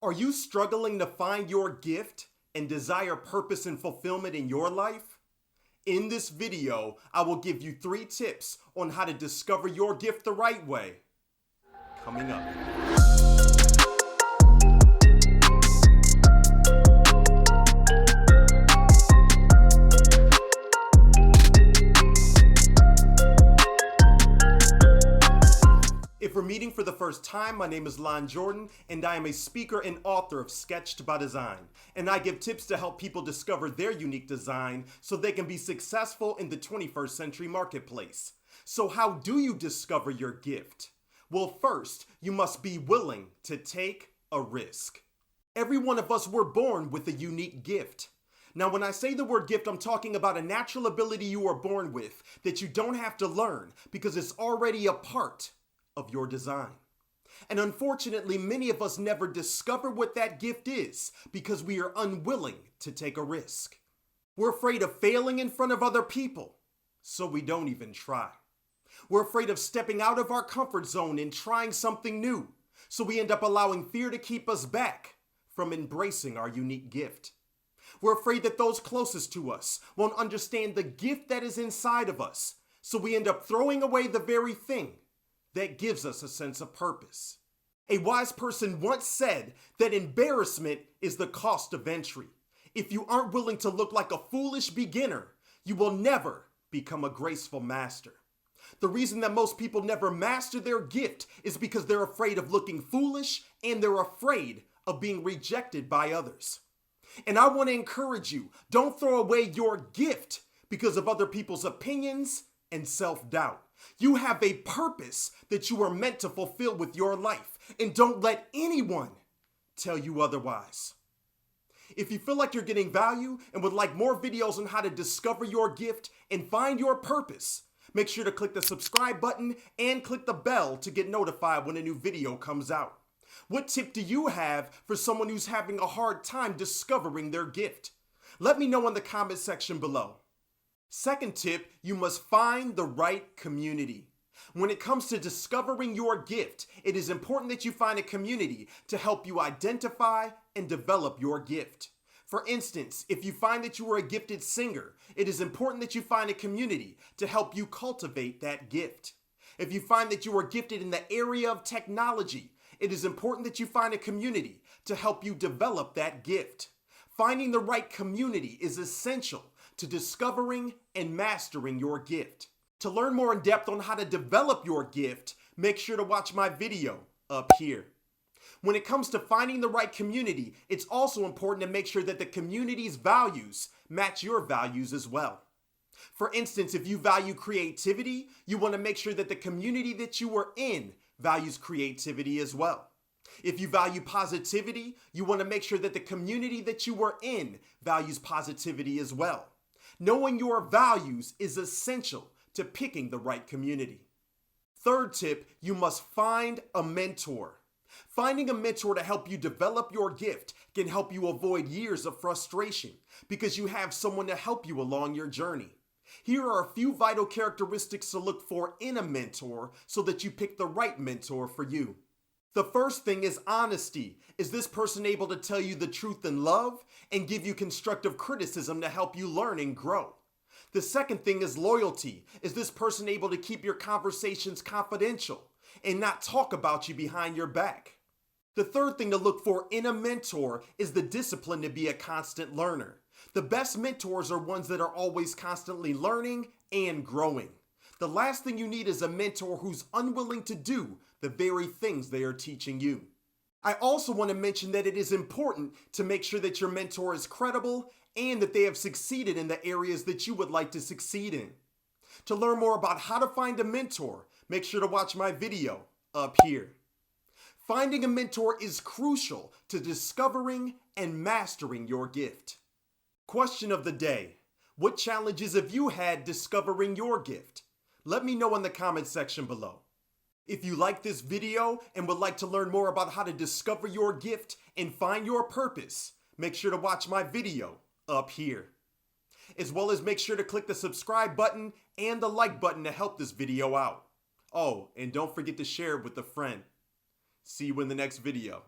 Are you struggling to find your gift and desire purpose and fulfillment in your life? In this video, I will give you 3 tips on how to discover your gift the right way. Coming up. If we're meeting for the first time, my name is Lon Jordan, and I am a speaker and author of Sketched by Design. And I give tips to help people discover their unique design so they can be successful in the 21st century marketplace. So how do you discover your gift? Well, first, you must be willing to take a risk. Every one of us were born with a unique gift. Now, when I say the word gift, I'm talking about a natural ability you are born with that you don't have to learn because it's already a part of your design. And unfortunately, many of us never discover what that gift is because we are unwilling to take a risk. We're afraid of failing in front of other people, so we don't even try. We're afraid of stepping out of our comfort zone and trying something new, so we end up allowing fear to keep us back from embracing our unique gift. We're afraid that those closest to us won't understand the gift that is inside of us, so we end up throwing away the very thing that gives us a sense of purpose. A wise person once said that embarrassment is the cost of entry. If you aren't willing to look like a foolish beginner, you will never become a graceful master. The reason that most people never master their gift is because they're afraid of looking foolish and they're afraid of being rejected by others. And I want to encourage you, don't throw away your gift because of other people's opinions and self-doubt. You have a purpose that you are meant to fulfill with your life, and don't let anyone tell you otherwise. If you feel like you're getting value and would like more videos on how to discover your gift and find your purpose, make sure to click the subscribe button and click the bell to get notified when a new video comes out. What tip do you have for someone who's having a hard time discovering their gift? Let me know in the comment section below. Second tip, you must find the right community. When it comes to discovering your gift, it is important that you find a community to help you identify and develop your gift. For instance, if you find that you are a gifted singer, it is important that you find a community to help you cultivate that gift. If you find that you are gifted in the area of technology, it is important that you find a community to help you develop that gift. Finding the right community is essential to discovering and mastering your gift. To learn more in depth on how to develop your gift, make sure to watch my video up here. When it comes to finding the right community, it's also important to make sure that the community's values match your values as well. For instance, if you value creativity, you want to make sure that the community that you are in values creativity as well. If you value positivity, you want to make sure that the community that you are in values positivity as well. Knowing your values is essential to picking the right community. Third tip, you must find a mentor. Finding a mentor to help you develop your gift can help you avoid years of frustration because you have someone to help you along your journey. Here are a few vital characteristics to look for in a mentor so that you pick the right mentor for you. The first thing is honesty. Is this person able to tell you the truth in love and give you constructive criticism to help you learn and grow? The second thing is loyalty. Is this person able to keep your conversations confidential and not talk about you behind your back? The third thing to look for in a mentor is the discipline to be a constant learner. The best mentors are ones that are always constantly learning and growing. The last thing you need is a mentor who's unwilling to do the very things they are teaching you. I also want to mention that it is important to make sure that your mentor is credible and that they have succeeded in the areas that you would like to succeed in. To learn more about how to find a mentor, make sure to watch my video up here. Finding a mentor is crucial to discovering and mastering your gift. Question of the day: what challenges have you had discovering your gift? Let me know in the comment section below. If you like this video and would like to learn more about how to discover your gift and find your purpose, make sure to watch my video up here. As well as make sure to click the subscribe button and the like button to help this video out. Oh, and don't forget to share it with a friend. See you in the next video.